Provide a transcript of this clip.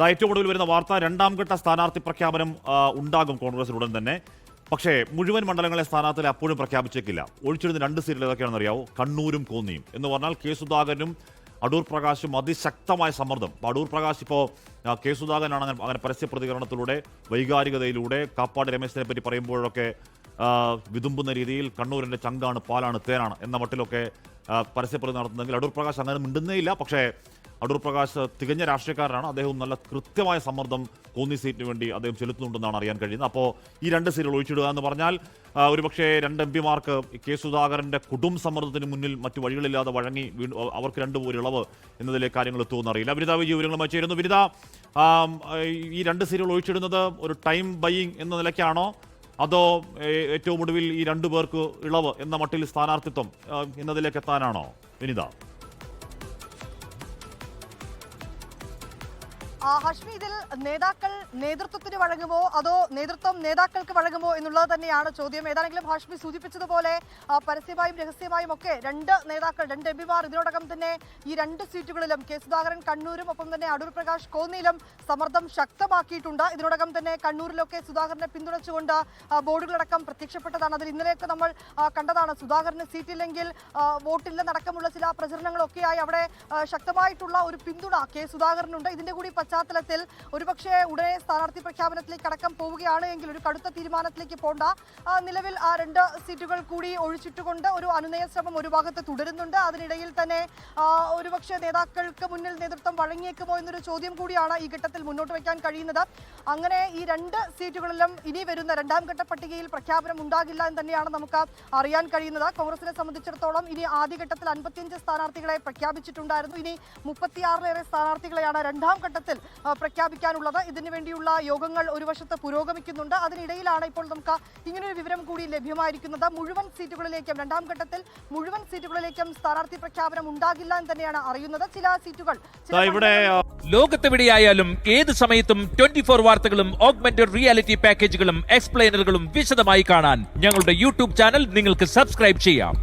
ഏറ്റവും ഒടുവിൽ വരുന്ന വാർത്ത, രണ്ടാം ഘട്ട സ്ഥാനാർത്ഥി പ്രഖ്യാപനം ഉണ്ടാകും കോൺഗ്രസിനുടൻ തന്നെ. പക്ഷേ മുഴുവൻ മണ്ഡലങ്ങളെ സ്ഥാനാർത്ഥികളെ അപ്പോഴും പ്രഖ്യാപിച്ചേക്കില്ല. ഒഴിച്ചിടുന്ന 2 സീറ്റുകൾ ഏതൊക്കെയാണെന്ന് അറിയാവോ? കണ്ണൂരും കോന്നിയും. എന്ന് പറഞ്ഞാൽ കെ സുധാകരനും അടൂർ പ്രകാശും അതിശക്തമായ സമ്മർദ്ദം. അടൂർ പ്രകാശ് ഇപ്പോൾ കെ സുധാകരനാണ് അങ്ങനെ പരസ്യ പ്രതികരണത്തിലൂടെ, വൈകാരികതയിലൂടെ, കാപ്പാട് രമേശിനെ പറ്റി പറയുമ്പോഴൊക്കെ വിതുമ്പുന്ന രീതിയിൽ കണ്ണൂരിൻ്റെ ചങ്കാണ്, പാലാണ്, തേനാണ് എന്ന മട്ടിലൊക്കെ പരസ്യപ്രതി നടത്തുന്നെങ്കിൽ അടൂർ പ്രകാശ് അങ്ങനെ മിണ്ടുന്നേയില്ല. പക്ഷേ അടൂർ പ്രകാശ് തികഞ്ഞ രാഷ്ട്രീയക്കാരനാണ്. അദ്ദേഹം നല്ല കൃത്യമായ സമ്മർദ്ദം കോന്നി സീറ്റിന് വേണ്ടി അദ്ദേഹം ചെലുത്തുന്നുണ്ടെന്നാണ് അറിയാൻ കഴിയുന്നത്. അപ്പോൾ ഈ 2 സീറ്റുകൾ ഒഴിച്ചിടുക എന്ന് പറഞ്ഞാൽ ഒരുപക്ഷെ 2 MP മാർക്ക് കെ സുധാകരൻ്റെ കുടുംബ സമ്മർദ്ദത്തിന് മുന്നിൽ മറ്റു വഴികളില്ലാതെ വഴങ്ങി അവർക്ക് 2 ഒരു ഇളവ് എന്നതിലേക്ക് കാര്യങ്ങൾ എത്തുമെന്ന് അറിയില്ല. വിനിത വിജി വിവരങ്ങളുമായി ചേരുന്നു. വിനിത, ഈ 2 സീറ്റുകൾ ഒഴിച്ചിടുന്നത് ഒരു ടൈം ബൈയിങ് എന്ന നിലയ്ക്കാണോ, അതോ ഏറ്റവും ഒടുവിൽ ഈ 2 പേർക്ക് ഇളവ് എന്ന മട്ടിൽ സ്ഥാനാർത്ഥിത്വം എന്നതിലേക്ക് എത്താനാണോ വിനിത? ഹഷ്മി, ഇതിൽ നേതാക്കൾ നേതൃത്വത്തിന് വഴങ്ങുമോ അതോ നേതൃത്വം നേതാക്കൾക്ക് വഴങ്ങുമോ എന്നുള്ളത് തന്നെയാണ് ചോദ്യം. ഏതാണെങ്കിലും ഹാഷ്മി സൂചിപ്പിച്ചതുപോലെ പരസ്യമായും രഹസ്യമായും ഒക്കെ 2 നേതാക്കൾ, 2 MP മാർ ഇതിനോടകം തന്നെ ഈ 2 സീറ്റുകളിലും കെ സുധാകരൻ കണ്ണൂരും ഒപ്പം തന്നെ അടൂർ പ്രകാശ് കോന്നിയിലും സമ്മർദ്ദം ശക്തമാക്കിയിട്ടുണ്ട്. ഇതിനോടകം തന്നെ കണ്ണൂരിലൊക്കെ സുധാകരനെ പിന്തുണച്ചുകൊണ്ട് ബോർഡുകളടക്കം പ്രത്യക്ഷപ്പെട്ടതാണ്. അതിൽ ഇന്നലെയൊക്കെ നമ്മൾ കണ്ടതാണ്. സുധാകരന് സീറ്റില്ലെങ്കിൽ വോട്ടില്ലെന്നടക്കമുള്ള ചില പ്രചരണങ്ങളൊക്കെയായി അവിടെ ശക്തമായിട്ടുള്ള ഒരു പിന്തുണ കെ സുധാകരനുണ്ട്. ഇതിന്റെ കൂടി പശ്ചാത്തലത്തിൽ ഒരുപക്ഷെ ഉടനെ സ്ഥാനാർത്ഥി പ്രഖ്യാപനത്തിലേക്ക് അടക്കം പോവുകയാണ് എങ്കിൽ ഒരു കടുത്ത തീരുമാനത്തിലേക്ക് പോണ്ട. നിലവിൽ ആ 2 സീറ്റുകൾ കൂടി ഒഴിച്ചിട്ടുകൊണ്ട് ഒരു അനുനയ ശ്രമം ഒരു ഭാഗത്ത് തുടരുന്നുണ്ട്. അതിനിടയിൽ തന്നെ ഒരുപക്ഷെ നേതാക്കൾക്ക് മുന്നിൽ നേതൃത്വം വഴങ്ങിയേക്കുമോ എന്നൊരു ചോദ്യം കൂടിയാണ് ഈ ഘട്ടത്തിൽ മുന്നോട്ട് വയ്ക്കാൻ കഴിയുന്നത്. അങ്ങനെ ഈ 2 സീറ്റുകളിലും ഇനി വരുന്ന 2ാം ഘട്ട പട്ടികയിൽ പ്രഖ്യാപനം ഉണ്ടാകില്ല എന്ന് തന്നെയാണ് നമുക്ക് അറിയാൻ കഴിയുന്നത്. കോൺഗ്രസിനെ സംബന്ധിച്ചിടത്തോളം ഇനി ആദ്യഘട്ടത്തിൽ 55 സ്ഥാനാർത്ഥികളെ പ്രഖ്യാപിച്ചിട്ടുണ്ടായിരുന്നു. ഇനി 36-ലേറെ സ്ഥാനാർത്ഥികളെയാണ് 2ാം ഘട്ടത്തിൽ പ്രഖ്യാപിക്കാനുള്ളത്. ഇതിനു വേണ്ടിയുള്ള യോഗങ്ങൾ ഒരു വശത്ത് പുരോഗമിക്കുന്നുണ്ട്. അതിനിടയിലാണ് ഇപ്പോൾ നമുക്ക് ഇങ്ങനൊരു വിവരം കൂടി ലഭ്യമായിരിക്കുന്നത്. മുഴുവൻ സീറ്റുകളിലേക്കും 2ാം ഘട്ടത്തിൽ മുഴുവൻ സീറ്റുകളിലേക്കും സ്ഥാനാർത്ഥി പ്രഖ്യാപനം ഉണ്ടാകില്ല എന്ന് തന്നെയാണ് അറിയുന്നത്. ചില സീറ്റുകൾ ലോകത്തെവിടെയായാലും ഏത് സമയത്തും 24 വാർത്തകളും ഓഗ്മെന്റഡ് റിയാലിറ്റി പാക്കേജുകളും എക്സ്പ്ലെയിനറുകളും വിശദമായി കാണാൻ ഞങ്ങളുടെ യൂട്യൂബ് ചാനൽ നിങ്ങൾക്ക് സബ്സ്ക്രൈബ് ചെയ്യാം.